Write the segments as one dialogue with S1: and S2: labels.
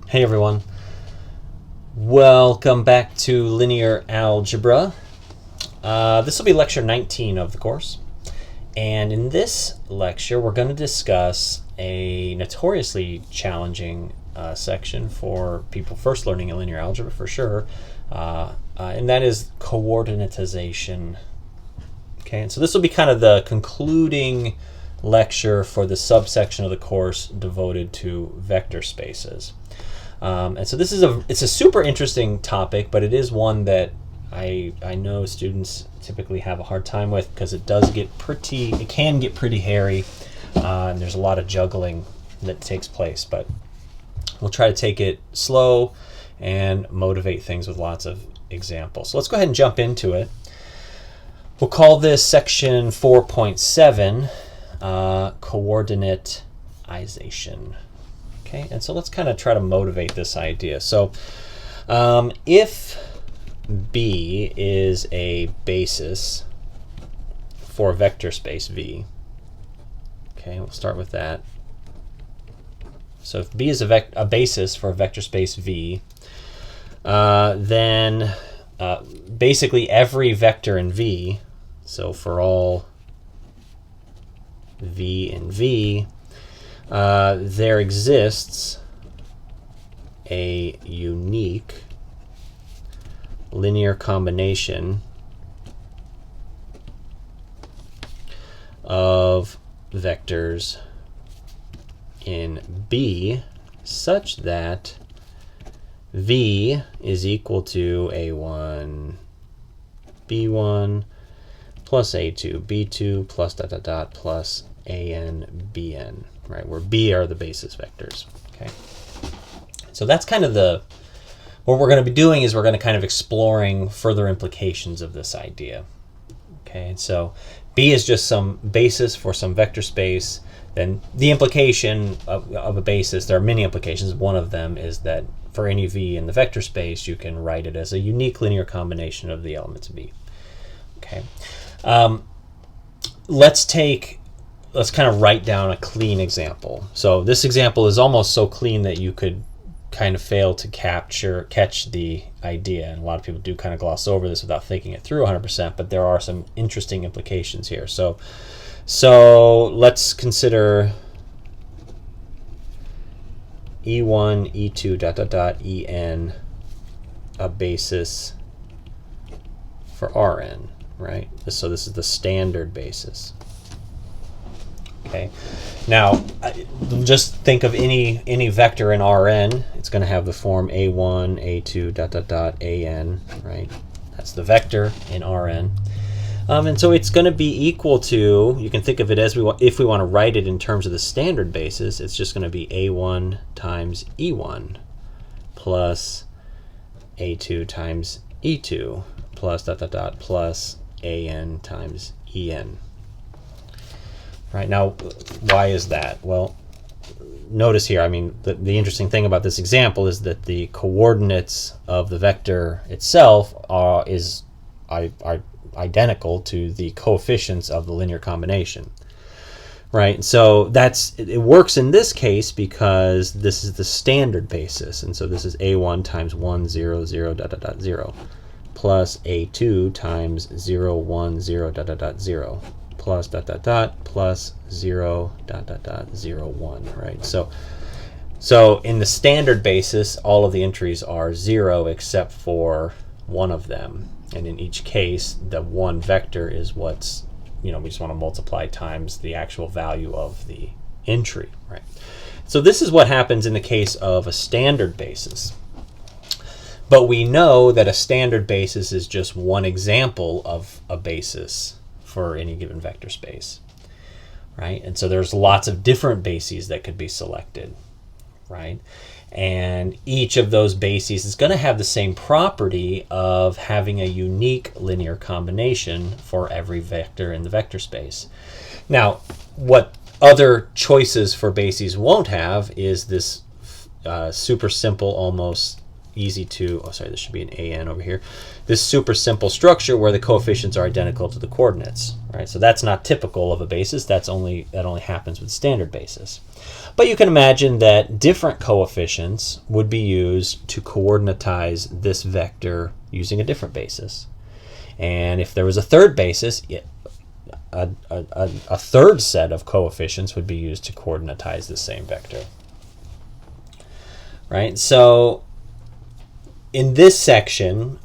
S1: Hey everyone, welcome back to Linear Algebra. This will be lecture 19 of the course, and in this lecture we're going to discuss a notoriously challenging section for people first learning linear algebra for sure, and that is coordinatization. Okay, and so this will be kind of the concluding lecture for the subsection of the course devoted to vector spaces. And so this is it's a super interesting topic, but it is one that I know students typically have a hard time with because it can get pretty hairy, and there's a lot of juggling that takes place. But we'll try to take it slow and motivate things with lots of examples. So let's go ahead and jump into it. We'll call this section 4.7 coordinatization. Okay, and so let's kind of try to motivate this idea. So if B is a basis for a vector space V, okay, we'll start with that. So if B is a basis for a vector space V, then basically every vector in V, so for all V in V, there exists a unique linear combination of vectors in B such that V is equal to A1 B1 plus A2 B2 plus dot dot dot plus AN BN, right, where B are the basis vectors. Okay, so that's kind of what we're going to be doing is we're going to kind of exploring further implications of this idea. Okay, so B is just some basis for some vector space. Then the implication of a basis, there are many implications. One of them is that for any V in the vector space, you can write it as a unique linear combination of the elements of B. Okay, let's kind of write down a clean example. So this example is almost so clean that you could kind of fail to catch the idea, and a lot of people do kind of gloss over this without thinking it through 100%, but there are some interesting implications here. So let's consider E1, E2, dot, dot, dot, En a basis for Rn, right? So this is the standard basis. Okay, now just think of any vector in Rn. It's going to have the form A1, A2, dot, dot, dot, An, right? That's the vector in Rn. And so it's going to be equal to, you can think of it as if we want to write it in terms of the standard basis, it's just going to be A1 times E1 plus A2 times E2 plus dot, dot, dot, plus An times En. Right, now, why is that? Well, notice here, I mean, the interesting thing about this example is that the coordinates of the vector itself are identical to the coefficients of the linear combination. Right, so it works in this case because this is the standard basis, and so this is A1 times 1, 0, 0, dot, dot, dot, 0, plus A2 times 0, 1, 0, dot, dot, dot, 0. Plus dot dot dot plus 0 dot dot dot 0 1, right? So in the standard basis, all of the entries are 0 except for one of them, and in each case, the one vector is what's, we just want to multiply times the actual value of the entry, right? So this is what happens in the case of a standard basis. But we know that a standard basis is just one example of a basis for any given vector space, right? And so there's lots of different bases that could be selected, right? And each of those bases is going to have the same property of having a unique linear combination for every vector in the vector space. Now, what other choices for bases won't have is this super simple, almost easy to, this should be an AN over here, this super simple structure where the coefficients are identical to the coordinates, right? So that's not typical of a basis. That only happens with standard basis. But you can imagine that different coefficients would be used to coordinatize this vector using a different basis. And if there was a third basis, a third set of coefficients would be used to coordinatize the same vector. Right? So in this section,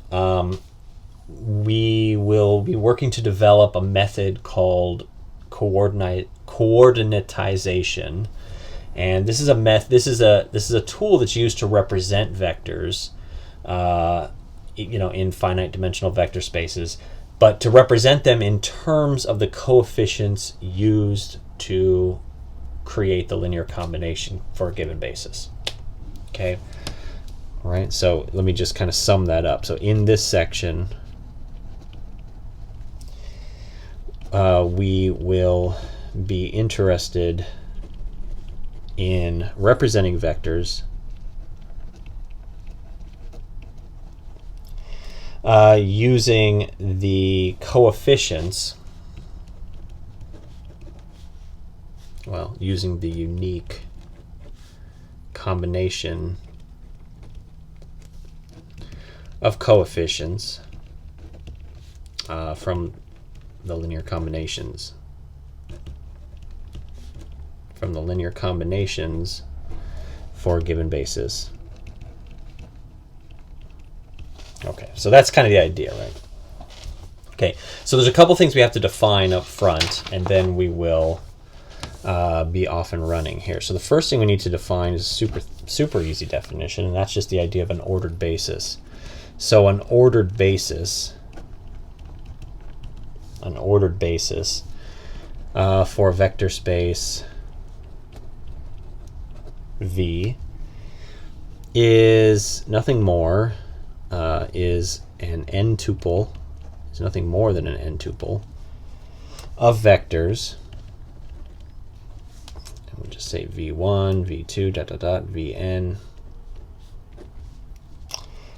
S1: we will be working to develop a method called coordinatization, and this is a tool that's used to represent vectors, in finite dimensional vector spaces, but to represent them in terms of the coefficients used to create the linear combination for a given basis. Okay. All right. So let me just kind of sum that up. So in this section, we will be interested in representing vectors using the coefficients, using the unique combination of coefficients from the linear combinations for a given basis. Okay, so that's kind of the idea, right? Okay, so there's a couple things we have to define up front, and then we will be off and running here. So the first thing we need to define is a super easy definition, and that's just the idea of an ordered basis. So an ordered basis for a vector space V is nothing more is nothing more than an n-tuple of vectors. And we'll just say v1, v2, vn,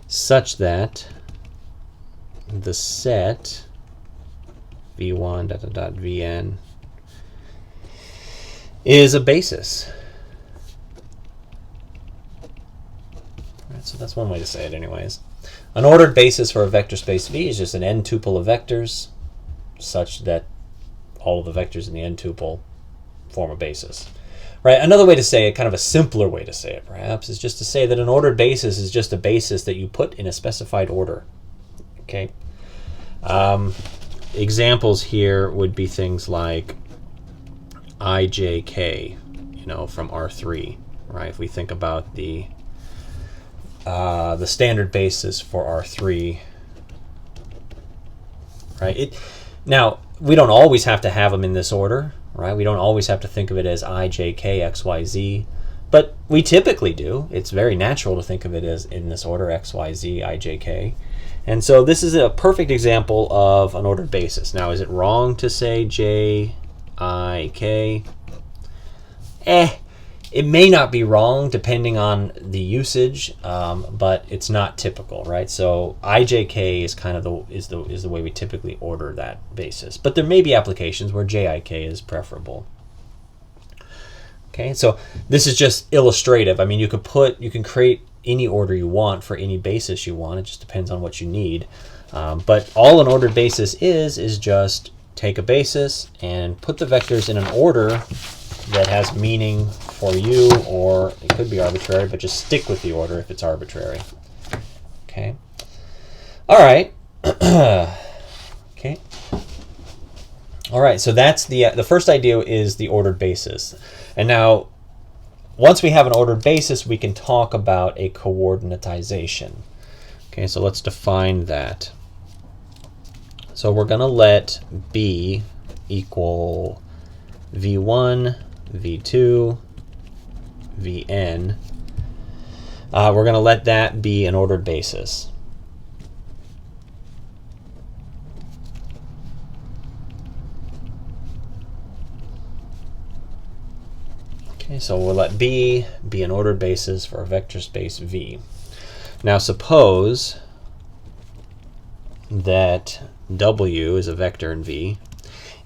S1: such that the set v1, vn is a basis. So that's one way to say it anyways. An ordered basis for a vector space V is just an n-tuple of vectors such that all of the vectors in the n-tuple form a basis. Right? Another way to say it, kind of a simpler way to say it perhaps, is just to say that an ordered basis is just a basis that you put in a specified order. Okay? Examples here would be things like ijk, from R3, right? If we think about the standard basis for R3, right? Now, we don't always have to have them in this order, right? We don't always have to think of it as I, J, K, X, Y, Z, but we typically do. It's very natural to think of it as in this order, X, Y, Z, I, J, K. And so this is a perfect example of an ordered basis. Now, is it wrong to say J, I, K? It may not be wrong depending on the usage, but it's not typical, right? So IJK is kind of the way we typically order that basis. But there may be applications where JIK is preferable. Okay, so this is just illustrative. I mean, you can create any order you want for any basis you want. It just depends on what you need. But all an ordered basis is just take a basis and put the vectors in an order that has meaning for you, or it could be arbitrary, but just stick with the order if it's arbitrary. Okay. All right. Okay. All right. So that's the first idea is the ordered basis, and now once we have an ordered basis, we can talk about a coordinatization. Okay. So let's define that. So we're going to let B equal V1, V2, Vn. We're going to let that be an ordered basis. Okay, so we'll let B be an ordered basis for a vector space V. Now suppose that W is a vector in V,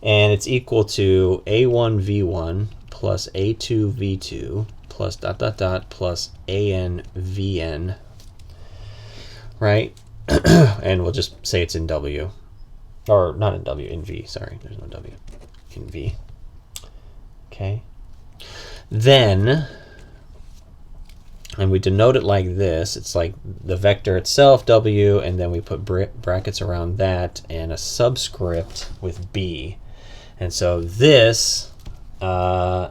S1: and it's equal to A1 V1 plus a2 v2 plus dot dot dot plus an vn, right? And we'll just say it's in w, or not in w, in v, sorry, there's no w, in v. Okay, then, and we denote it like this. It's like the vector itself, w, and then we put brackets around that and a subscript with b. And so this, then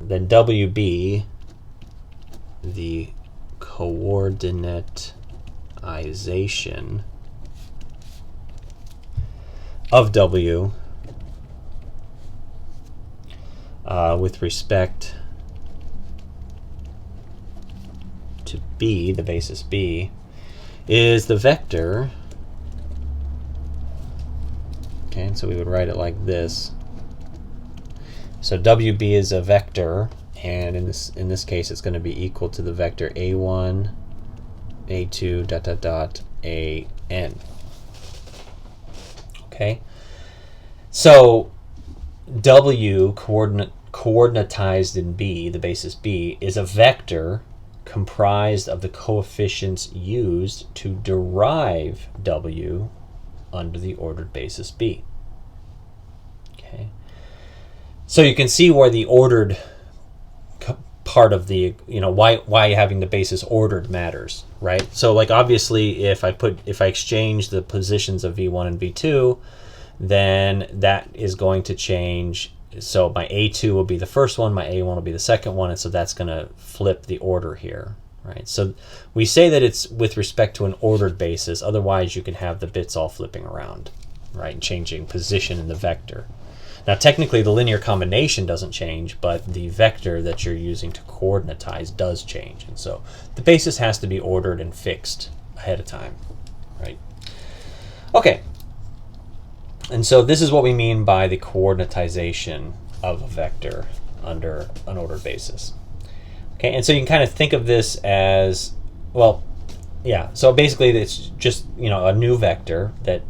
S1: wb, the coordinatization of w with respect to b, the basis b, is the vector. Okay, and so we would write it like this. So wb is a vector, and in this case it's going to be equal to the vector a1, a2, dot dot dot, an. Okay, so w coordinatized in b, the basis b, is a vector comprised of the coefficients used to derive w under the ordered basis b. Okay, so you can see where the ordered part of the, why having the basis ordered matters, right? So like obviously if I exchange the positions of v1 and v2, then that is going to change. So my a2 will be the first one, my a1 will be the second one, and so that's going to flip the order here, right? So we say that it's with respect to an ordered basis, otherwise you can have the bits all flipping around, right, changing position in the vector. Now technically the linear combination doesn't change, but the vector that you're using to coordinatize does change, and so the basis has to be ordered and fixed ahead of time, right? Okay. And so this is what we mean by the coordinatization of a vector under an ordered basis. Okay, and so you can kind of think of this as, well, yeah, so basically it's just, a new vector that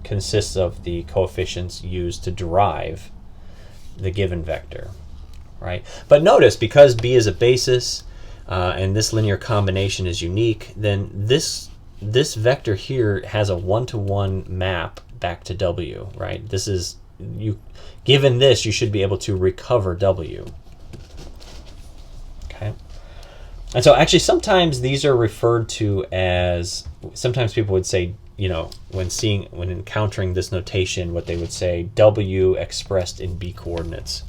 S1: consists of the coefficients used to derive the given vector, right? But notice, because b is a basis and this linear combination is unique, then this vector here has a one-to-one map back to w, right? This is, given this, you should be able to recover w. Okay, and so actually sometimes these are referred to as, sometimes people would say, when encountering this notation, what they would say, w expressed in b coordinates.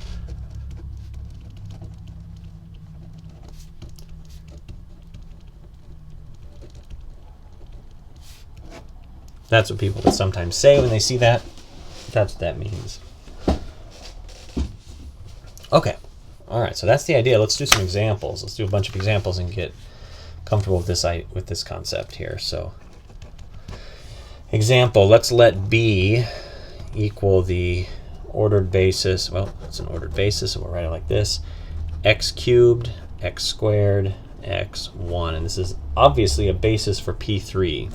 S1: That's what people would sometimes say when they see that. That's what that means. Okay. All right, so that's the idea. Let's do some examples. Let's do a bunch of examples and get comfortable with this concept here. So, example, let's let b equal the ordered basis. Well, it's an ordered basis, so we'll write it like this. X cubed, x squared, x1. And this is obviously a basis for P3.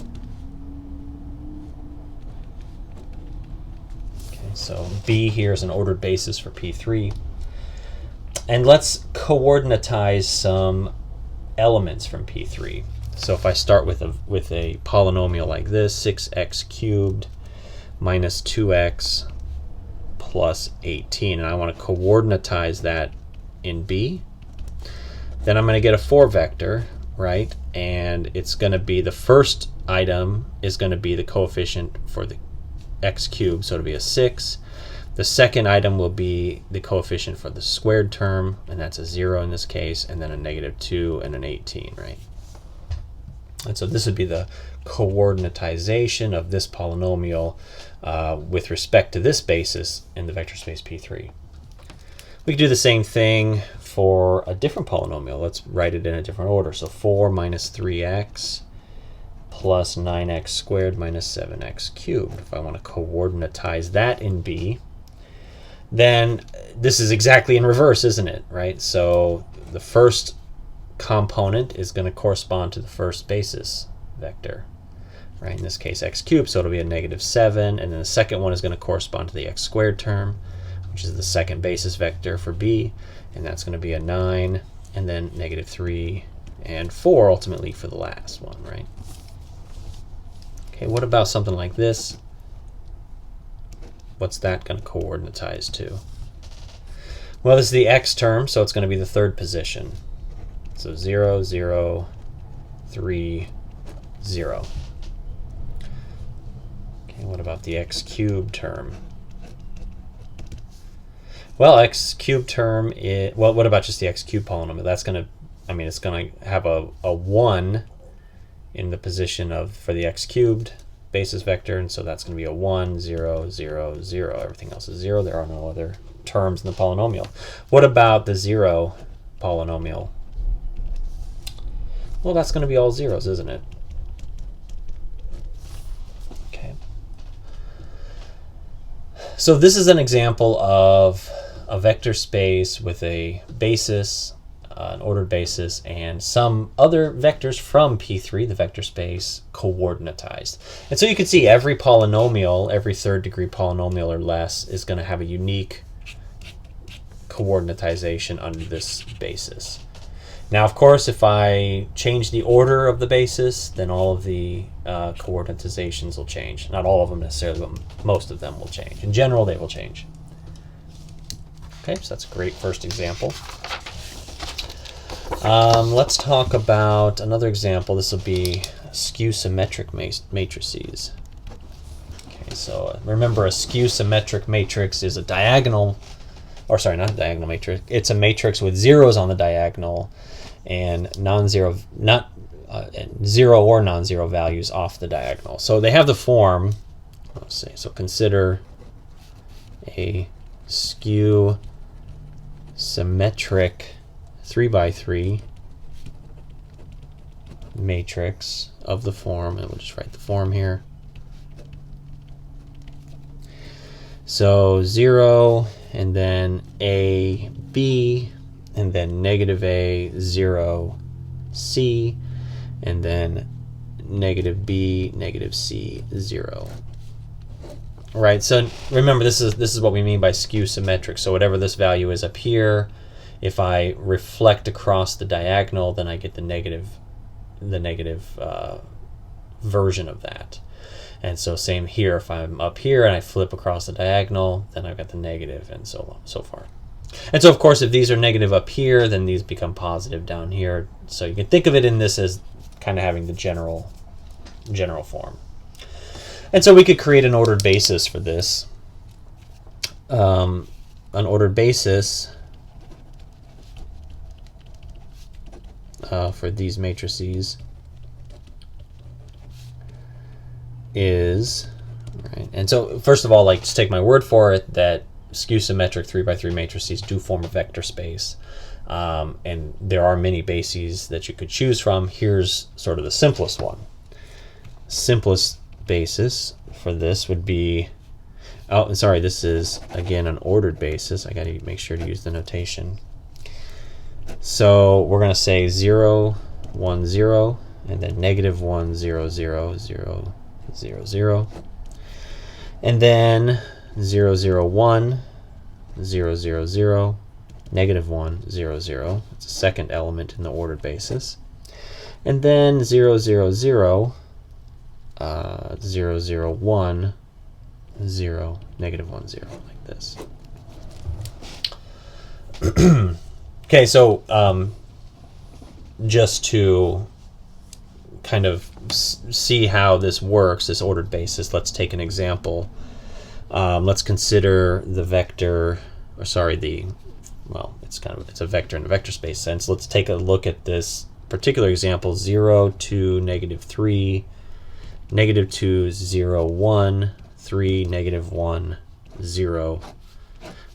S1: So b here is an ordered basis for P3. And let's coordinatize some elements from P3. So if I start with a polynomial like this, 6x cubed minus 2x plus 18, and I want to coordinatize that in b, then I'm going to get a 4 vector, right? And it's going to be, the first item is going to be the coefficient for the x cubed, so it'll be a 6. The second item will be the coefficient for the squared term, and that's a 0 in this case, and then a -2 and an 18, right? And so this would be the coordinatization of this polynomial with respect to this basis in the vector space P3. We could do the same thing for a different polynomial. Let's write it in a different order. So 4 minus 3x plus 9x squared minus 7x cubed. If I want to coordinatize that in b, then this is exactly in reverse, isn't it? Right? So the first component is going to correspond to the first basis vector, right? In this case, x cubed, so it'll be a -7, and then the second one is going to correspond to the x squared term, which is the second basis vector for b, and that's going to be a 9, and then -3 and 4 ultimately for the last one, right? Okay, what about something like this? What's that going to coordinatize to? Well, this is the x term, so it's going to be the third position. So 0, 0, 3, 0. Okay, what about the x cubed term? Well, x cubed term is, well, what about just the x cubed polynomial? That's going to, I mean, it's going to have a 1 in the position of, for the x cubed basis vector, and so that's going to be a 1, 0, 0, 0. Everything else is 0. There are no other terms in the polynomial. What about the 0 polynomial? Well, that's going to be all zeros, isn't it? Okay. So this is an example of a vector space with a basis, an ordered basis, and some other vectors from P3, the vector space, coordinatized. And so you can see every polynomial, every third degree polynomial or less, is going to have a unique coordinatization under this basis. Now, of course, if I change the order of the basis, then all of the coordinatizations will change. Not all of them necessarily, but most of them will change. In general, they will change. Okay, so that's a great first example. Let's talk about another example. This will be skew symmetric matrices. Okay, so remember, a skew symmetric matrix is a diagonal, or sorry, not a diagonal matrix. It's a matrix with zeros on the diagonal and non-zero, zero or non-zero values off the diagonal. So they have the form, let's see, so consider a skew symmetric 3×3 matrix of the form, and we'll just write the form here. So 0, and then a, b, and then -a, 0, c, and then -b, -c, 0. Right, so remember, this is what we mean by skew symmetric. So whatever this value is up here, if I reflect across the diagonal, then I get the negative version of that. And so same here, if I'm up here and I flip across the diagonal, then I've got the negative, and so far. And so, of course, if these are negative up here, then these become positive down here. So you can think of it in this as kind of having the general form. And so we could create an ordered basis for this. An ordered basis for these matrices is, right, and so first of all, like, just take my word for it that skew symmetric 3×3 matrices do form a vector space, and there are many bases that you could choose from. Here's sort of the simplest one. Simplest basis for this would be, oh, sorry, this is again an ordered basis. I got to make sure to use the notation. So we're going to say 0, 1, 0, and then -1, 0, 0, 0, 0, 0, and then 0, 0, 1, 0, 0, 0, -1, 0, 0. It's a second element in the ordered basis. And then 0, 0, 0, 0, 0, 1, 0, -1, 0, like this. Okay, so just to kind of see how this works, this ordered basis, let's take an example. Let's consider the vector, or sorry, well, it's a vector in a vector space sense. Let's take a look at this particular example, 0, 2, -3, -2, 0, 1, 3, -1, 0.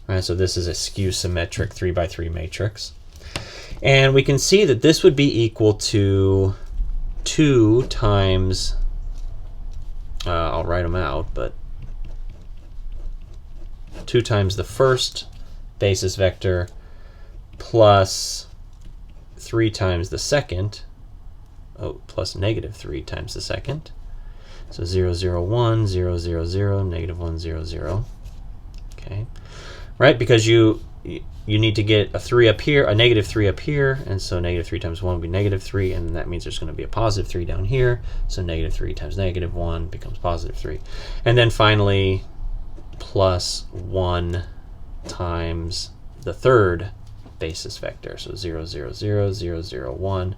S1: All right, so this is a skew symmetric 3×3 matrix. And we can see that this would be equal to 2 times, I'll write them out, but 2 times the first basis vector plus 3 times the second, plus -3 times the second. So 0, 0, 1, 0, 0, 0, -1, 0, 0. Okay. right? Because you need to get a 3 up here, a negative 3 up here, and so negative 3 times 1 will be negative 3, and that means there's going to be a positive 3 down here, so negative 3 times negative 1 becomes positive 3. And then finally, plus 1 times the third basis vector, so 0, 0, 0, 0, 0, 1,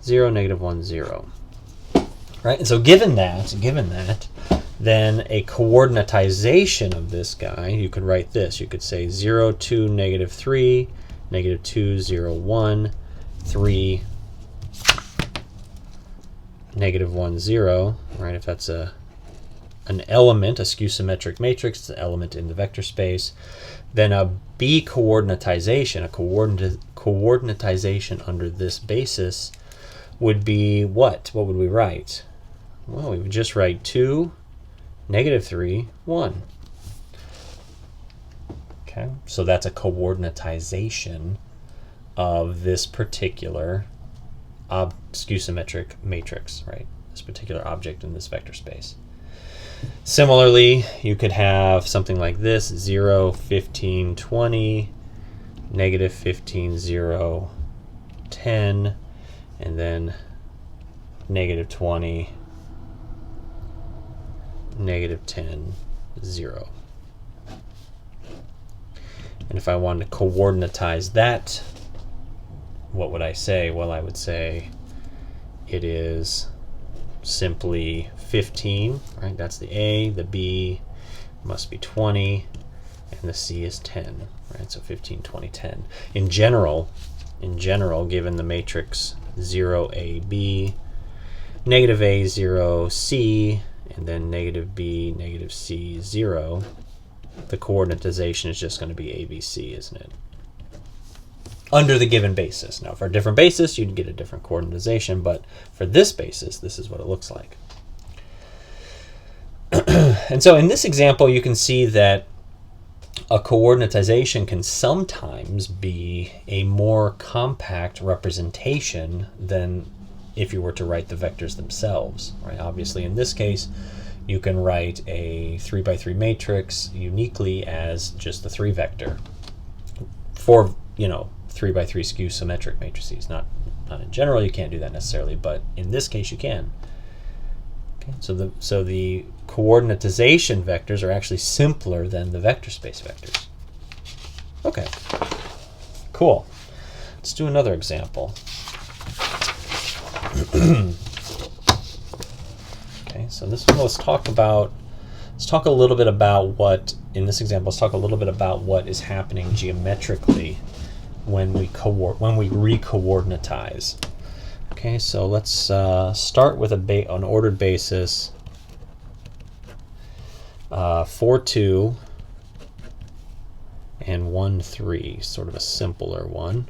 S1: 0, negative 1, 0. Right? And so given that, then a coordinatization of this guy, you could write this. You could say 0, 2, negative 3, negative 2, 0, 1, 3, negative 1, 0, right? If that's an element, a skew-symmetric matrix, it's an element in the vector space. Then a B coordinatization, a coordinatization under this basis would be what? What would we write? Well, we would just write 2, negative 3, 1. Okay, so that's a coordinatization of this particular skew-symmetric matrix, right? This particular object in this vector space. Similarly, you could have something like this, 0, 15, 20, negative 15, 0, 10, and then negative 20, negative 10, 0. And if I wanted to coordinatize that, what would I say? Well, I would say it is simply 15, right? That's the A, the B must be 20, and the C is 10, right? So 15, 20, 10. In general, given the matrix 0, A, B, negative A, 0, C, and then negative B, negative C, 0, the coordinatization is just going to be ABC, isn't it? Under the given basis. Now, for a different basis, you'd get a different coordinatization, but for this basis, this is what it looks like. And so in this example, you can see that a coordinatization can sometimes be a more compact representation than if you were to write the vectors themselves, right? Obviously, in this case, you can write a 3 by 3 matrix uniquely as just the 3 vector for, 3 by 3 skew symmetric matrices. Not in general, you can't do that necessarily, but in this case, you can. Okay, so the coordinatization vectors are actually simpler than the vector space vectors. Okay, cool. Let's do another example. Okay, so this one, let's talk a little bit about what, in this example, let's talk a little bit about what is happening geometrically when we re-coordinatize. Okay, so let's start with an ordered basis, 4, 2, and 1, 3, sort of a simpler one.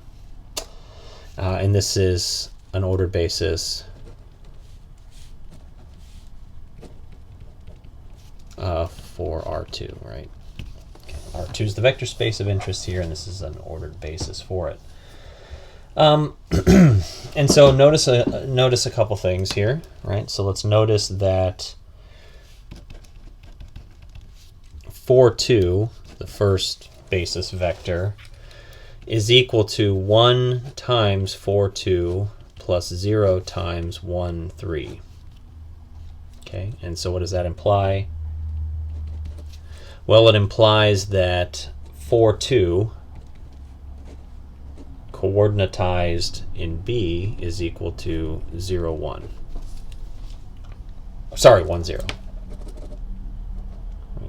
S1: And this is an ordered basis for R2, right? Okay. R2 is the vector space of interest here, and this is an ordered basis for it. And so notice a couple things here, right? So let's notice that 4, 2, the first basis vector, is equal to 1 times 4, 2 plus 0 times 1, 3. Okay, and so what does that imply? Well, it implies that 4, 2 coordinatized in B is equal to 0, 1. Sorry, 1, 0.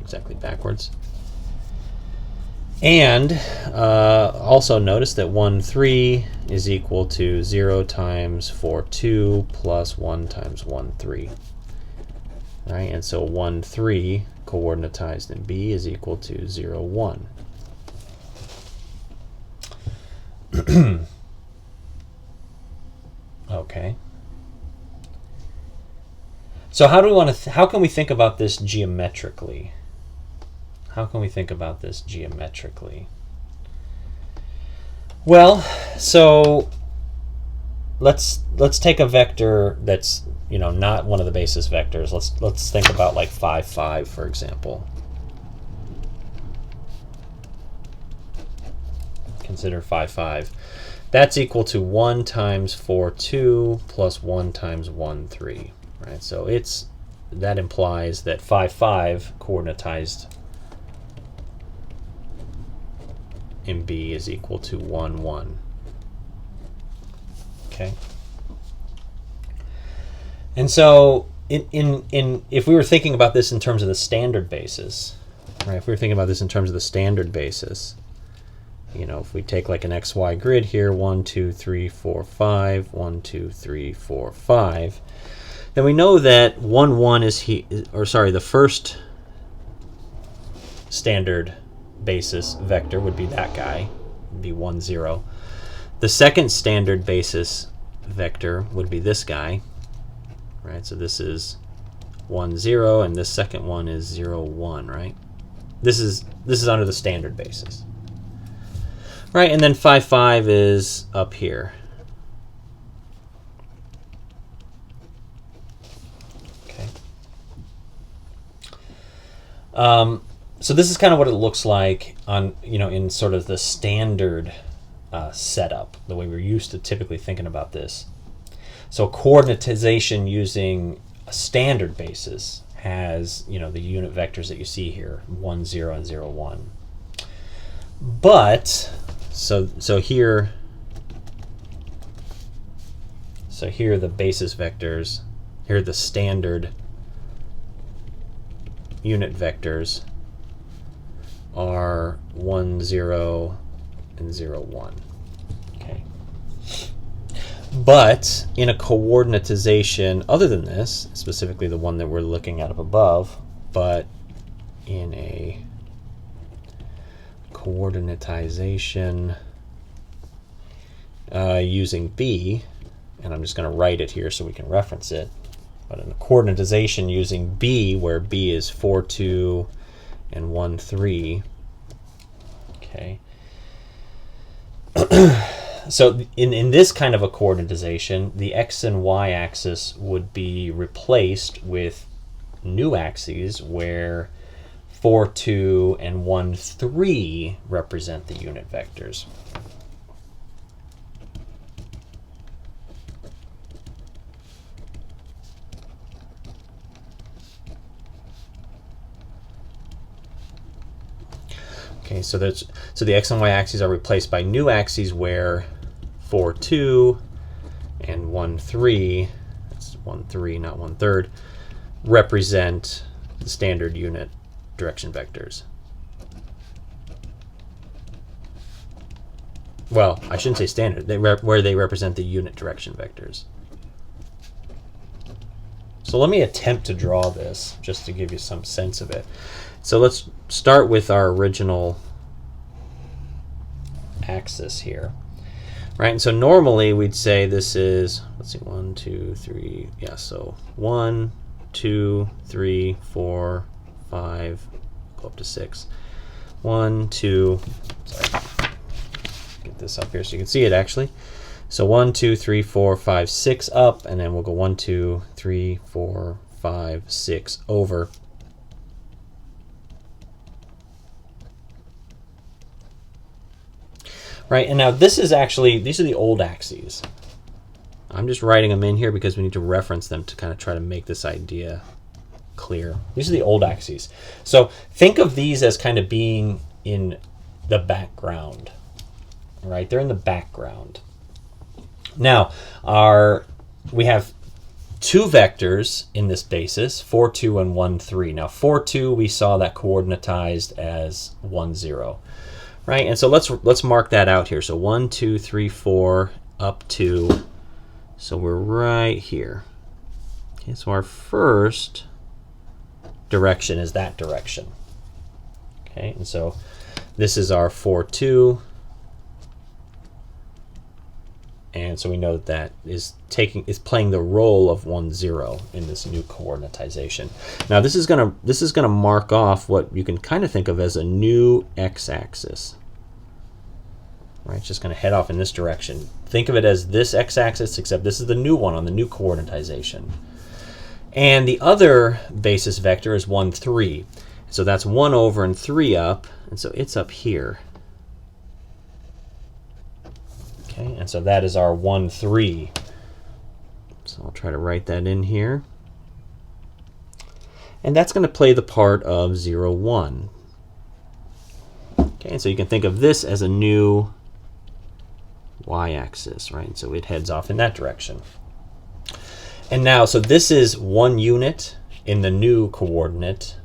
S1: Exactly backwards. And also notice that 1, 3 is equal to 0 times 4, 2 plus 1 times 1, 3. Right, and so 1, 3 coordinatized in B is equal to 0, 1. Okay. So how can we think about this geometrically? How can we think about this geometrically? Well, so let's take a vector that's, not one of the basis vectors. Let's think about like 5, 5, for example. consider phi 5. That's equal to 1 times 4, 2 plus 1 times 1, 3. Right? So that implies that phi 5 coordinatized in B is equal to 1, 1. Okay. And so if we were thinking about this in terms of the standard basis, right? If we were thinking about this in terms of the standard basis, if we take like an XY grid here, 1, 2, 3, 4, 5, 1, 2, 3, 4, 5, then we know that 1, 1 the first standard basis vector would be that guy, would be 1, 0. The second standard basis vector would be this guy, right? So this is 1, 0, and this second one is 0, 1, right? This is under the standard basis. Right, and then phi 5 is up here. Okay. So this is kind of what it looks like on, in sort of the standard setup, the way we're used to typically thinking about this. So coordinatization using a standard basis has, the unit vectors that you see here, 1, 0, and 0, 1. But so here are the basis vectors. Here are the standard unit vectors are 1, 0, and 0, 1. Okay. But in a coordinatization other than this, specifically the one that we're looking at up above, but in a coordinatization using B, and I'm just going to write it here so we can reference it, but in a coordinatization using B, where B is 4, 2, and 1, 3, okay. So in this kind of a coordinatization, the x and y axis would be replaced with new axes where 4, 2, and 1, 3 represent the unit vectors. Okay, so the x and y axes are replaced by new axes where 4, 2 and 1, 3, that's 1, 3, not 1/3, represent the standard unit direction vectors. Well, I shouldn't say standard, where they represent the unit direction vectors. So let me attempt to draw this just to give you some sense of it. So let's start with our original axis here, right? And so normally we'd say this is, let's see, 1, 2, 3, yeah, so 1, 2, 3, 4, 5, go up to 6. 1, 2, sorry, get this up here so you can see it actually. So 1, 2, 3, 4, 5, 6 up, and then we'll go 1, 2, 3, 4, 5, 6 over. Right, and now this is actually, these are the old axes. I'm just writing them in here because we need to reference them to kind of try to make this idea clear. These are the old axes. So think of these as kind of being in the background, right? They're in the background. Now, we have two vectors in this basis, 4, 2, and 1, 3. Now, 4, 2, we saw that coordinatized as 1, 0. Right, and so let's mark that out here. So 1, 2, 3, 4, up 2. So we're right here. Okay, so our first direction is that direction. Okay, and so this is our 4, 2. And so we know that that is playing the role of 1, 0 in this new coordinatization. Now this is gonna mark off what you can kind of think of as a new x-axis. Right, it's just going to head off in this direction. Think of it as this x-axis, except this is the new one on the new coordinatization. And the other basis vector is 1, 3. So that's 1 over and 3 up, and so it's up here. Okay, and so that is our 1, 3. So I'll try to write that in here. And that's going to play the part of 0, 1. Okay, and so you can think of this as a new y-axis, right? So it heads off in that direction. And now, so this is 1 unit in the new coordinate,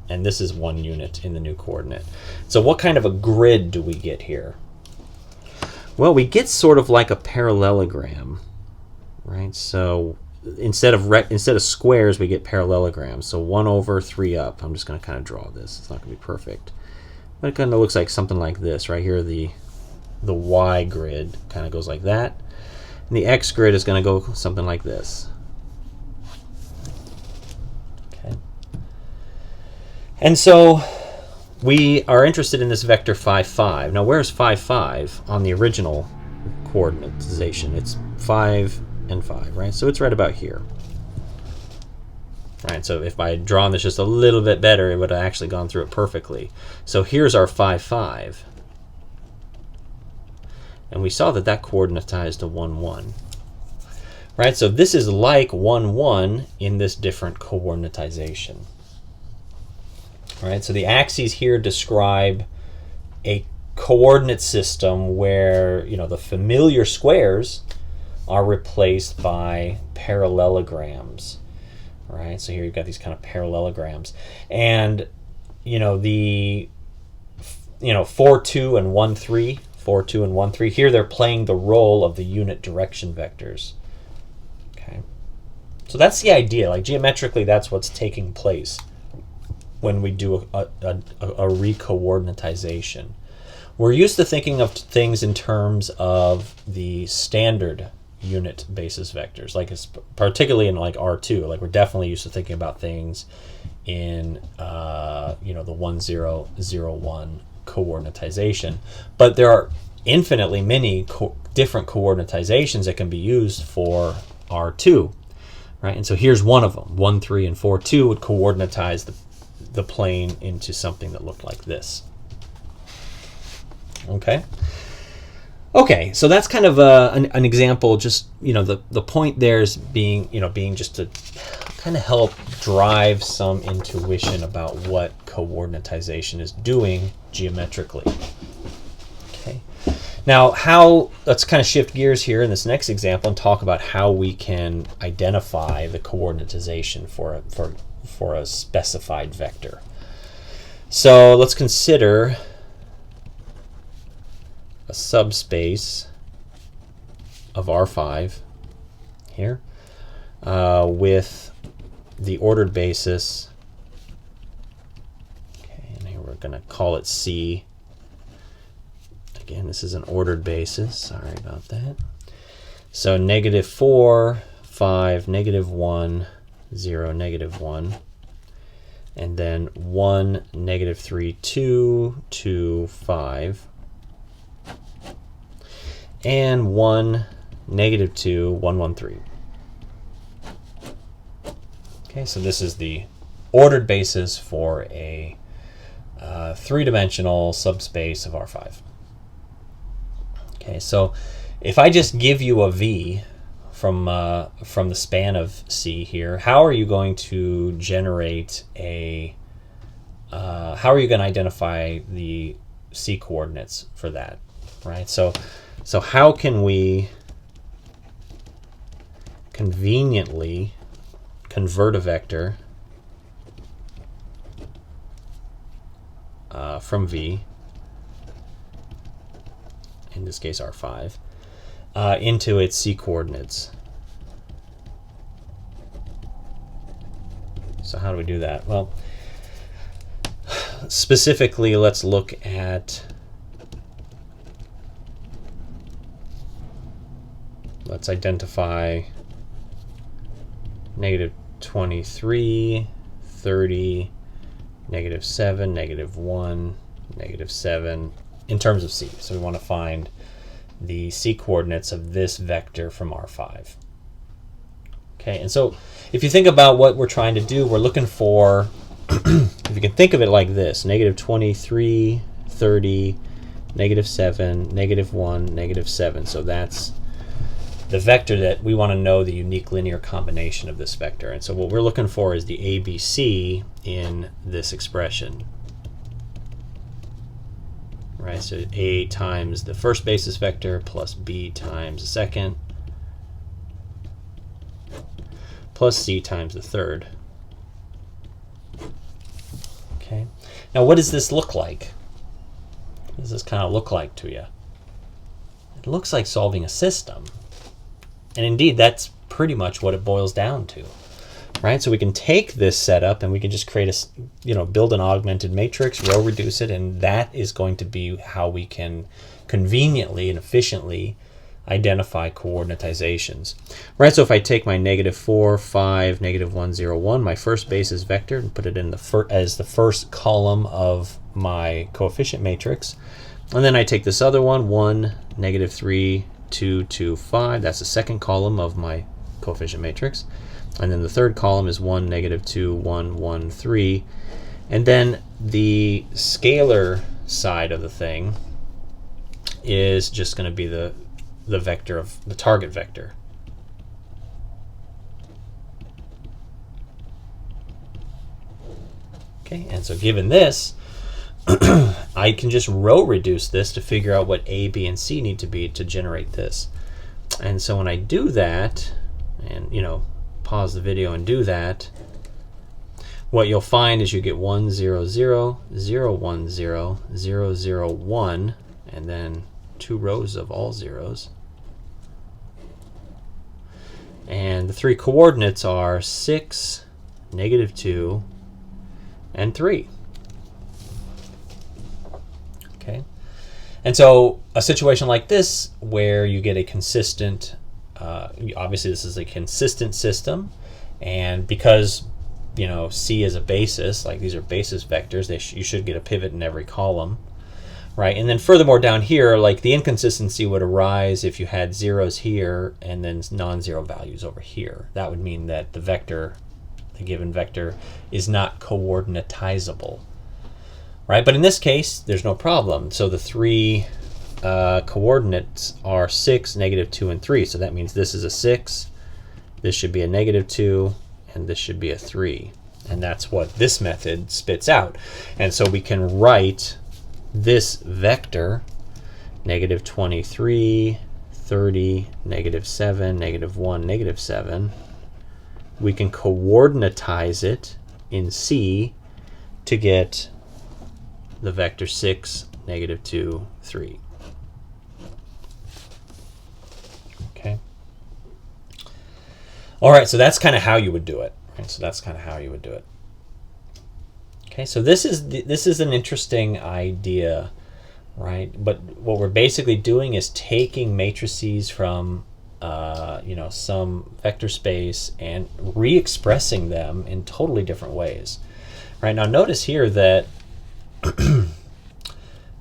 S1: and this is 1 unit in the new coordinate. So what kind of a grid do we get here? Well, we get sort of like a parallelogram, right? So instead of squares, we get parallelograms. So 1 over 3 up. I'm just going to kind of draw this. It's not going to be perfect. But it kind of looks like something like this. Right here, the y grid kind of goes like that. And the x grid is going to go something like this. Okay. And so we are interested in this vector 5, 5. Now, where's 5, 5 on the original coordinatization? It's 5 and 5, right? So it's right about here. Right, so if I had drawn this just a little bit better, it would have actually gone through it perfectly. So here's our 5, 5. And we saw that that coordinatized to 1, 1. Right, so this is like 1, 1 in this different coordinatization. Right, so the axes here describe a coordinate system where, you know, the familiar squares are replaced by parallelograms. Right, so here you've got these kind of parallelograms, and you know 4, 2 and 1, 3, 4, 2 and 1, 3. Here they're playing the role of the unit direction vectors. Okay, so that's the idea. Like geometrically, that's what's taking place when we do a recoordinatization. We're used to thinking of things in terms of the standard unit basis vectors, like particularly in like R2. Like we're definitely used to thinking about things in the 1, 0, 0, 1 coordinatization. But there are infinitely many different coordinatizations that can be used for R2, right? And so here's one of them. 1, 3, and 4, 2 would coordinatize the plane into something that looked like this. Okay. Okay, so that's kind of an example. Just the point there is being just to kind of help drive some intuition about what coordinatization is doing geometrically. Okay, now let's kind of shift gears here in this next example and talk about how we can identify the coordinatization for a specified vector. So let's consider a subspace of R5 here with the ordered basis. Okay, and here we're going to call it C. Again, this is an ordered basis. Sorry about that. So -4, 5, -1, 0, -1. And then 1, -3, 2, 2, 5. And 1, -2, 1, 1, 3. Okay, so this is the ordered basis for a three-dimensional subspace of R5. Okay, so if I just give you a V from the span of C here, how are you going to generate how are you going to identify the C coordinates for that, right? So how can we conveniently convert a vector from V, in this case R5, into its C coordinates? So how do we do that? Well, specifically, let's look at let's identify -23, 30, -7, -1, -7 in terms of C. So we want to find the C coordinates of this vector from R5. Okay, and so if you think about what we're trying to do, we're looking for, if you can think of it like this, -23, 30, -7, -1, -7. So that's the vector that we want to know the unique linear combination of this vector. And so what we're looking for is the ABC in this expression. Right, so A times the first basis vector plus B times the second plus C times the third. Okay. Now what does this look like? What does this kind of look like to you? It looks like solving a system. And indeed, that's pretty much what it boils down to. Right? So we can take this setup and we can just create a, build an augmented matrix, row reduce it, and that is going to be how we can conveniently and efficiently identify coordinatizations. Right? So if I take my -4, 5, -1, 0, 1, my first basis vector, and put it in as the first column of my coefficient matrix, and then I take this other one, 1, -3, 2, 2, 5, that's the second column of my coefficient matrix. And then the third column is 1, -2, 1, 1, 3. And then the scalar side of the thing is just going to be the vector of the target vector. Okay, and so given this, I can just row reduce this to figure out what A, B, and C need to be to generate this. And so when I do that, and pause the video and do that, what you'll find is you get 1, 0, 0, 0, 1, 0, 0, 0, 1, and then 2 rows of all zeros. And the 3 coordinates are 6, -2, and 3. Okay, and so a situation like this where you get a consistent, obviously this is a consistent system, and because C is a basis, like these are basis vectors, you should get a pivot in every column, right? And then furthermore down here, like the inconsistency would arise if you had zeros here and then non-zero values over here. That would mean that the given vector is not coordinatizable. Right, but in this case, there's no problem. So the 3 coordinates are 6, -2, and 3. So that means this is a 6, this should be a -2, and this should be a 3. And that's what this method spits out. And so we can write this vector, -23, 30, -7, -1, -7. We can coordinatize it in C to get the vector 6, -2, 3. Okay. All right, so that's kind of how you would do it. Right? So that's kind of how you would do it. Okay, so this is an interesting idea, right? But what we're basically doing is taking matrices from some vector space and re-expressing them in totally different ways. Right, now notice here that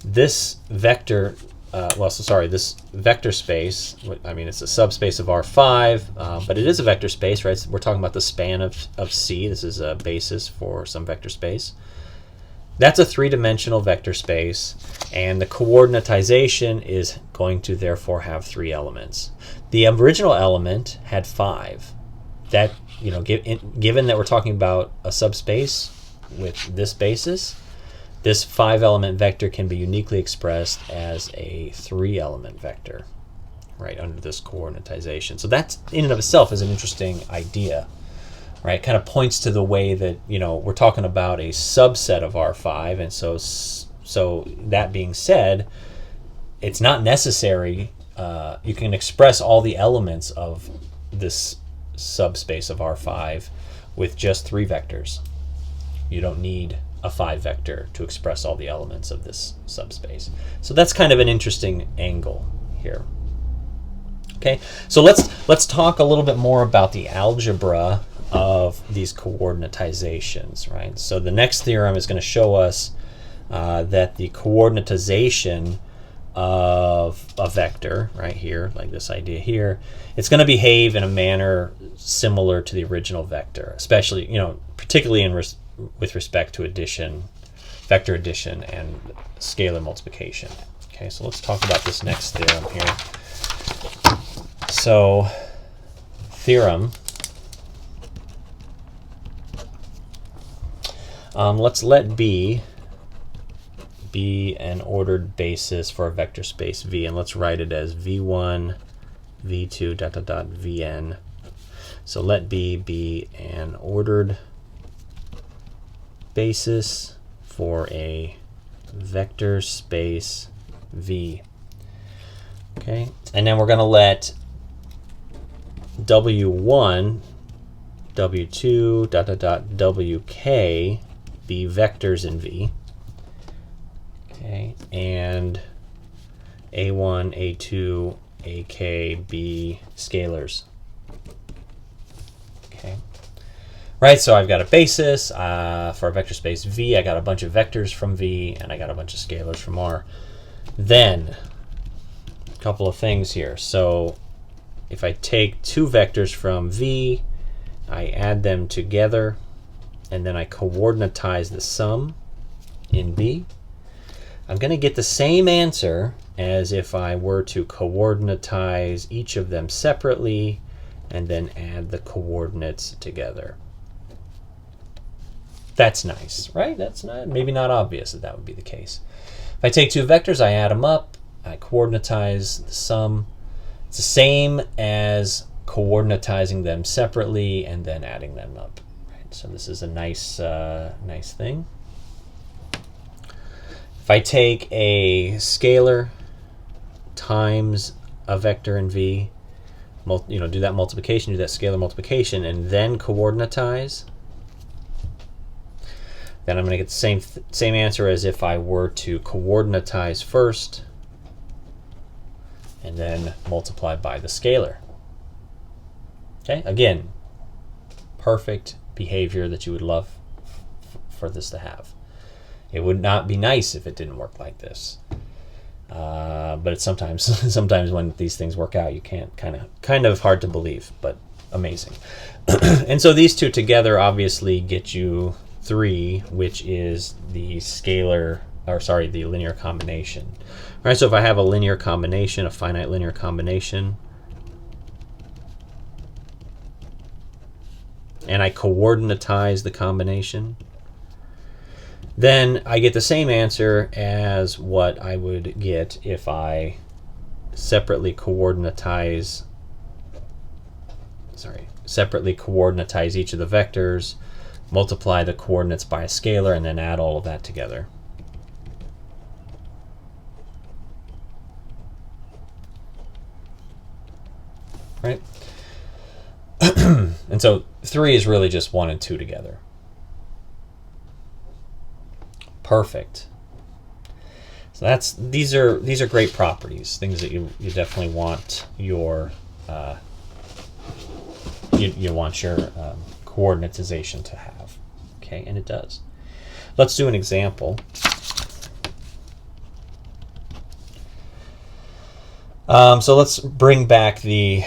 S1: this vector, this vector space, it's a subspace of R5, but it is a vector space, right? So we're talking about the span of C. This is a basis for some vector space. That's a 3-dimensional vector space, and the coordinatization is going to therefore have 3 elements. The original element had 5. That, given that we're talking about a subspace with this basis, this 5-element vector can be uniquely expressed as a 3-element vector, right, under this coordinatization. So that in and of itself is an interesting idea, right? Kind of points to the way that, we're talking about a subset of R5, and so that being said, it's not necessary. You can express all the elements of this subspace of R5 with just 3 vectors. You don't need a 5 vector to express all the elements of this subspace. So that's kind of an interesting angle here. Okay, so let's talk a little bit more about the algebra of these coordinatizations, right? So the next theorem is going to show us that the coordinatization of a vector right here, like this idea here, it's going to behave in a manner similar to the original vector, especially, particularly with respect to addition, vector addition, and scalar multiplication. Okay, so let's talk about this next theorem here. So, theorem. Let's let B be an ordered basis for a vector space V, and let's write it as V1, V2, dot, dot, dot, Vn. So let B be an ordered basis for a vector space V. Okay, and then we're going to let W1, W2, dot, dot, dot, Wk be vectors in V. Okay, and A1, A2, AK be scalars. Okay, right, so I've got a basis for a vector space V. I got a bunch of vectors from V, and I got a bunch of scalars from R. Then, a couple of things here. So if I take two vectors from V, I add them together, and then I coordinatize the sum in B, I'm going to get the same answer as if I were to coordinatize each of them separately and then add the coordinates together. That's nice, right? That's not, maybe not obvious that that would be the case. If I take two vectors, I add them up, I coordinatize the sum. It's the same as coordinatizing them separately and then adding them up. Right? So this is a nice, nice thing. If I take a scalar times a vector in V, do that multiplication, do that scalar multiplication, and then coordinatize, then I'm going to get the same answer as if I were to coordinatize first and then multiply by the scalar. Okay, again, perfect behavior that you would love for this to have. It would not be nice if it didn't work like this. But it's sometimes when these things work out, you can't, kind of hard to believe, but amazing. And so these two together obviously get you 3, which is the the linear combination. All right, so if I have a linear combination, a finite linear combination, and I coordinatize the combination, then I get the same answer as what I would get if I separately coordinatize each of the vectors, multiply the coordinates by a scalar, and then add all of that together. Right? And so 3 is really just 1 and 2 together. Perfect. So these are great properties, things that you definitely want your coordinatization to have. Okay, and it does. Let's do an example. So let's bring back the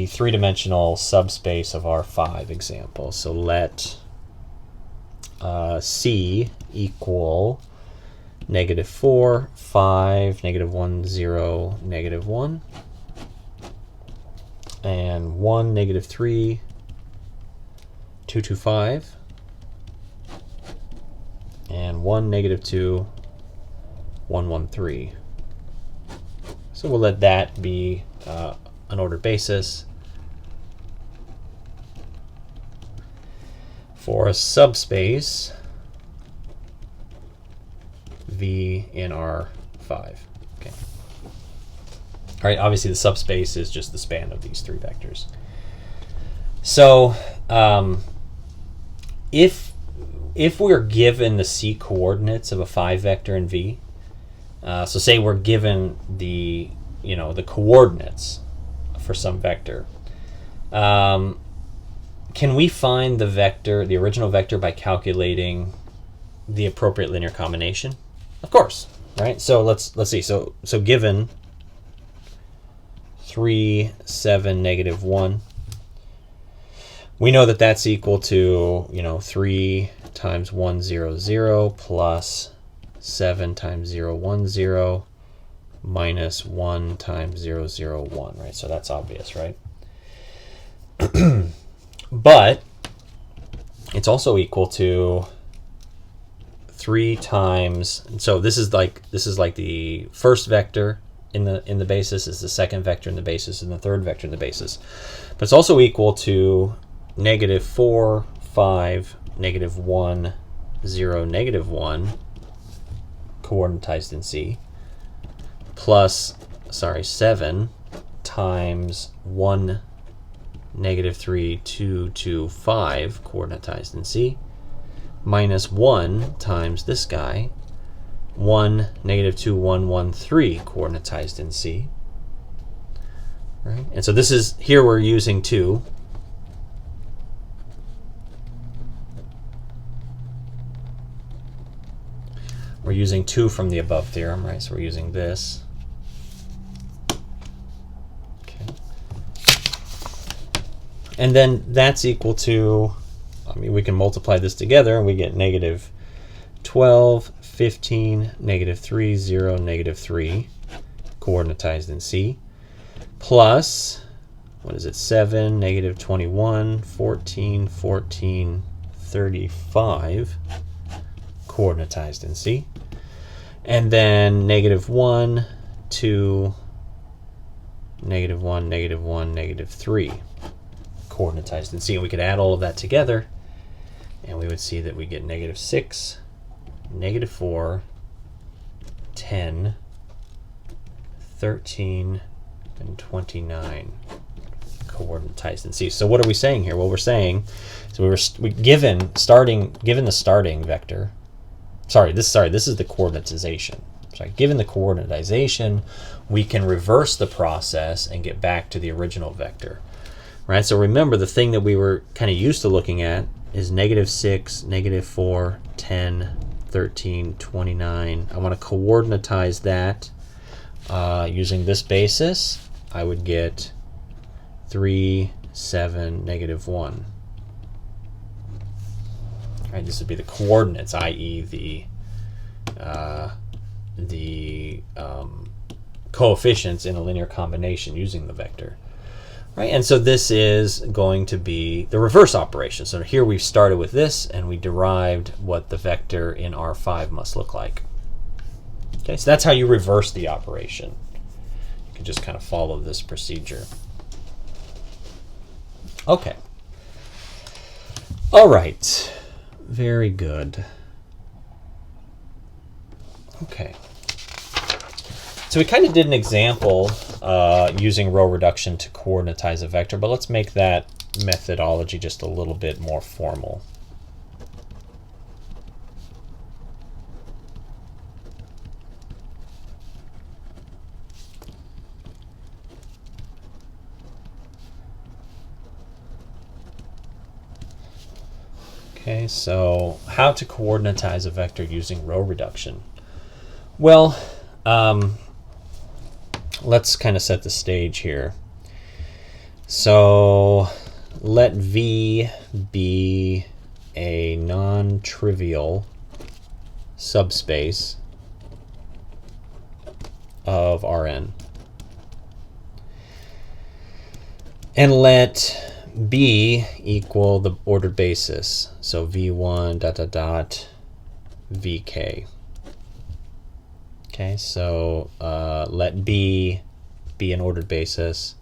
S1: three-dimensional subspace of R5 example. So let C equal -4, 5, -1, 0, -1, and 1, -3, 2, 2, 5, and 1, -2, 1, 1, 3. So we'll let that be an ordered basis for a subspace V in R5. Okay. All right, obviously the subspace is just the span of these 3 vectors. So if we're given the C coordinates of a 5 vector in V, so say we're given the coordinates for some vector, can we find the original vector by calculating the appropriate linear combination? Of course, right? So let's see. So given 3, 7, -1, we know that that's equal to 3 times 1, 0, 0 plus 7 times 0, 1, 0 minus 1 times 0, 0, 1, right? So that's obvious, right? But it's also equal to 3 times, so this is like the first vector in the basis, is the second vector in the basis, and the third vector in the basis. But it's also equal to negative 4, 5, negative 1, 0, negative 1, coordinatized in C, plus, 7 times 1, negative 3, 2, 2, 5, coordinatized in C, minus 1 times this guy, 1, negative 2, 1, 1, 3, coordinatized in C. Right? And so this is, here we're using 2. We're using 2 from the above theorem, right? So we're using this. Okay. And then that's equal to, I mean, we can multiply this together and we get negative 12, 15, negative 3, 0, negative 3, coordinatized in C, plus, what is it, 7, negative 21, 14, 14, 35, coordinatized in C. And then negative 1, 2, negative 1, negative 1, negative 3, coordinatized in C. And we could add all of that together, and we would see that we get negative 6, negative 4, 10, 13, and 29, coordinatized in C. So what are we saying here? Well, we're saying, so given the starting vector. This is the coordinatization. Given the coordinatization, we can reverse the process and get back to the original vector. Right? So remember, the thing that we were kind of used to looking at is negative 6, negative 4, 10, 13, 29. I want to coordinatize that using this basis. I would get 3, 7, negative 1. Right, this would be the coordinates, i.e. the coefficients in a linear combination using the vector. Right, and so this is going to be the reverse operation. So here we've started with this, and we derived what the vector in R5 must look like. Okay, so that's how you reverse the operation. You can just kind of follow this procedure. Okay. All right. Very good. Okay. So we kind of did an example using row reduction to coordinatize a vector, but let's make that methodology just a little bit more formal. Okay, so how to coordinatize a vector using row reduction? Well, let's kind of set the stage here. So let V be a non-trivial subspace of Rn. And let B equal the ordered basis. So V1 dot dot dot Vk. Okay, so let B be an ordered basis.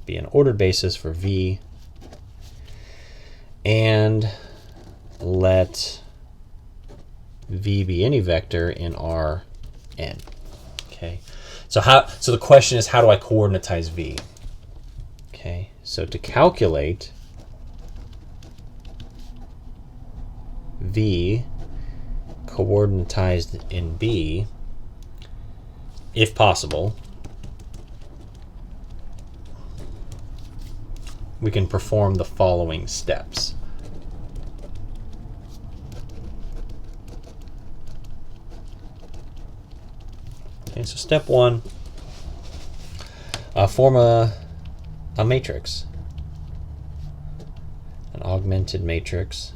S1: Be an ordered basis for V. And let V be any vector in Rn. Okay. So the question is, how do I coordinatize V? Okay, so to calculate V coordinatized in B, if possible, we can perform the following steps. Okay, so step 1, form a matrix, an augmented matrix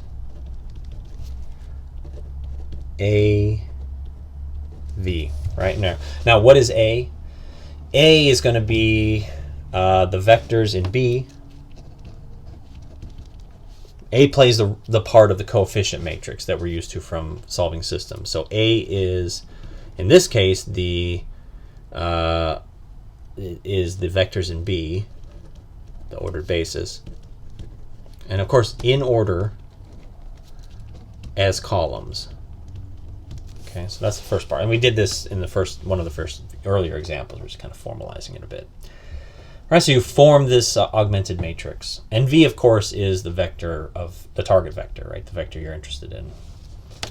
S1: A, V, right? Now what is A? A is going to be the vectors in B. A plays the part of the coefficient matrix that we're used to from solving systems. So A is, in this case, is the vectors in B, the ordered basis. And of course, in order as columns. Okay, so that's the first part. And we did this in one of the first earlier examples. We're just kind of formalizing it a bit. All right, so you form this augmented matrix. And V, of course, is the vector of the target vector, right? The vector you're interested in.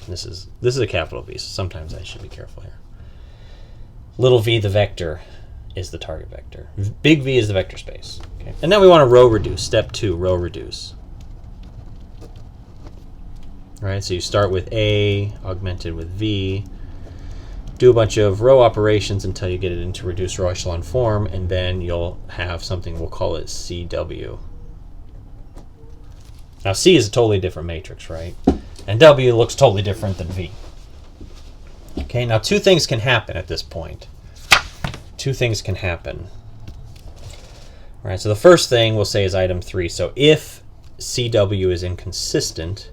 S1: This is a capital V, so sometimes I should be careful here. Little v, the vector, is the target vector. Big V is the vector space. Okay. And now we want to row reduce. Step 2, row reduce. All right, so you start with A augmented with V, do a bunch of row operations until you get it into reduced row echelon form, and then you'll have something, we'll call it CW. Now C is a totally different matrix, right? And W looks totally different than V. Okay, now two things can happen at this point. Two things can happen. All right, so the first thing we'll say is item 3. So if CW is inconsistent,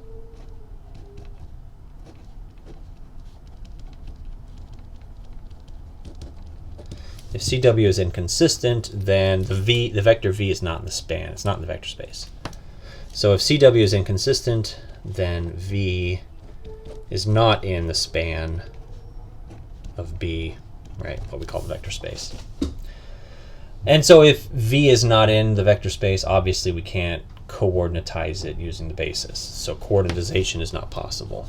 S1: if CW is inconsistent, then the vector V is not in the span. It's not in the vector space. So if CW is inconsistent, then V is not in the span of B, right? What we call the vector space. And so if V is not in the vector space, obviously we can't coordinatize it using the basis. So coordinatization is not possible.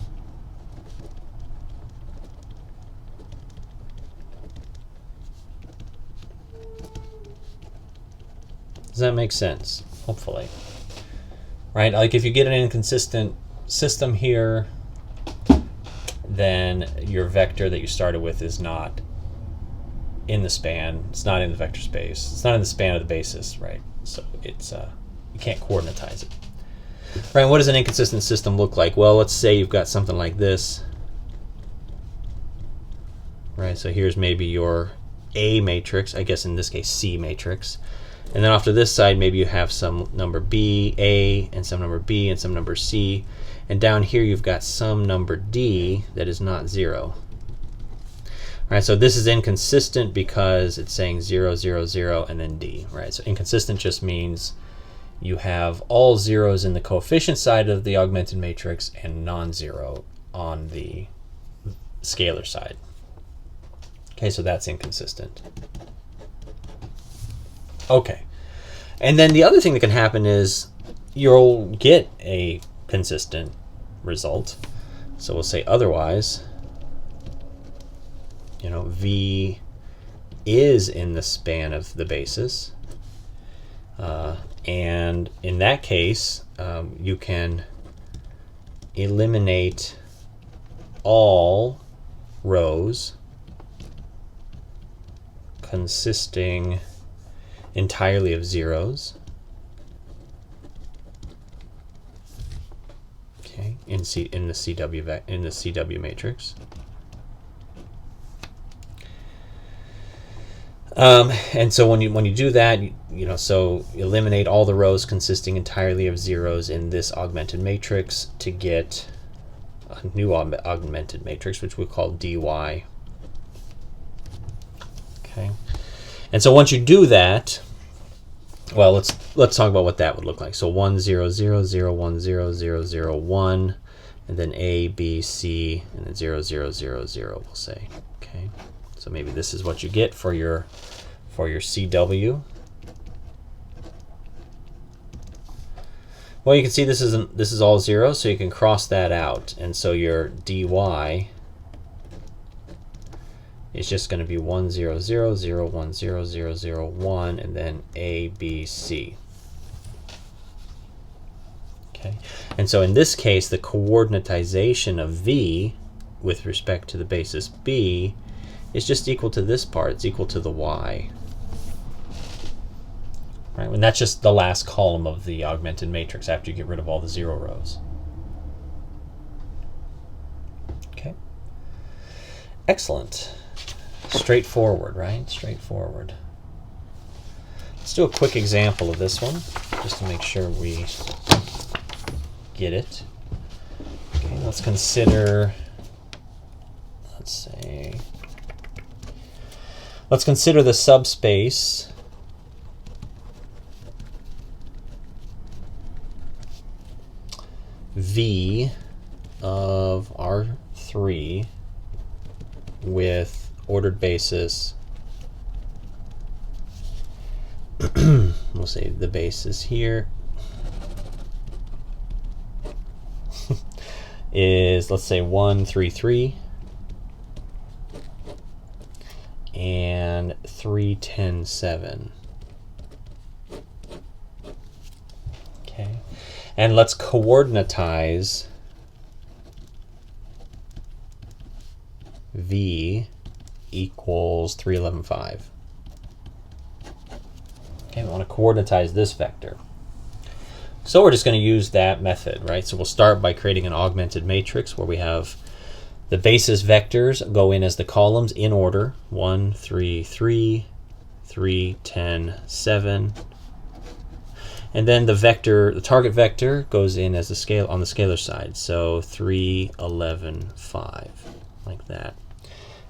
S1: Does that make sense? Hopefully. Right? Like if you get an inconsistent system here, then your vector that you started with is not in the span. It's not in the vector space. It's not in the span of the basis, right? So it's you can't coordinatize it. Right? What does an inconsistent system look like? Well, let's say you've got something like this. Right? So here's maybe your A matrix, I guess in this case C matrix. And then off to this side, maybe you have some number B, A, and some number B, and some number C. And down here, you've got some number D that is not 0. Right, so this is inconsistent because it's saying 0, 0, 0, and then D. Right, so inconsistent just means you have all zeros in the coefficient side of the augmented matrix and non-zero on the scalar side. Okay, so that's inconsistent. Okay, and then the other thing that can happen is you'll get a consistent result. So we'll say otherwise, V is in the span of the basis. And in that case, you can eliminate all rows consisting entirely of zeros. Okay, in the CW matrix. And so when you do that, so eliminate all the rows consisting entirely of zeros in this augmented matrix to get a new augmented matrix, which we call dy. Okay. And so once you do that, well, let's talk about what that would look like. So 1, 0, 0, 0, 1, 0, 0, 0, 1, and then A, B, C, and then 0, 0, 0, 0, we'll say. Okay. So maybe this is what you get for your CW. Well, you can see this is all zeros, so you can cross that out, and so your dy is just going to be 1, 0, 0, 0, 1, 0, 0, 0, 1, and then A, B, C. Okay, and so in this case, the coordinatization of V with respect to the basis B is just equal to this part. It's equal to the y. Right, and that's just the last column of the augmented matrix after you get rid of all the zero rows. Okay. Excellent. Straightforward, right? Straightforward. Let's do a quick example of this one, just to make sure we get it. Okay, let's consider, let's consider the subspace V of R3 with ordered basis. We'll say the basis here is, let's say, 1, 3, 3 and 3, 10, 7. Okay, and let's coordinatize V equals 3, 11, 5. Okay, we want to coordinatize this vector. So we're just going to use that method, right? So we'll start by creating an augmented matrix where we have the basis vectors go in as the columns in order: 1, 3, 3, 3, 10, 7. And then the vector, the target vector, goes in as the scale on the scalar side. So 3, 11, 5, like that.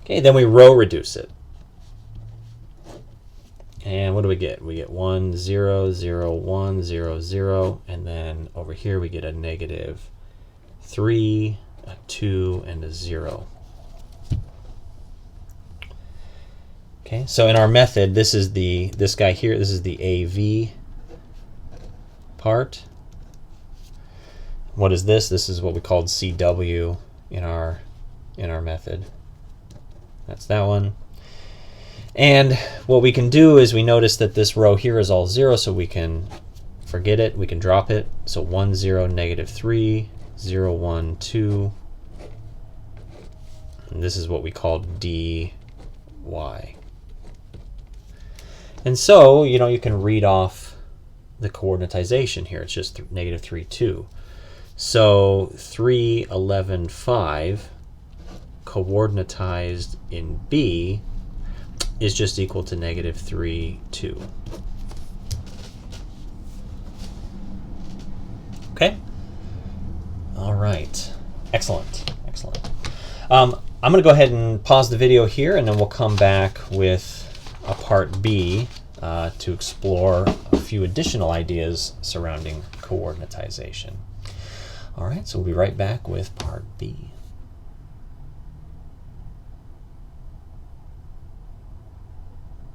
S1: Okay, then we row reduce it. And what do we get? We get 1, 0, 0, 1, 0, 0, and then over here we get a negative 3, a 2, and a 0. Okay, so in our method, this is this guy here. This is the AV part. What is this? This is what we called CW in our method. That's that one. And what we can do is we notice that this row here is all 0, so we can forget it. We can drop it. So 1, 0, negative 3, 0, 1, 2. And this is what we call dy. And so, you can read off the coordinatization here. It's just negative 3, 2. So 3, 11, 5 coordinatized in B is just equal to negative 3, 2. Okay? All right. Excellent. Excellent. I'm going to go ahead and pause the video here, and then we'll come back with a part B to explore a few additional ideas surrounding coordinatization. All right, so we'll be right back with part B.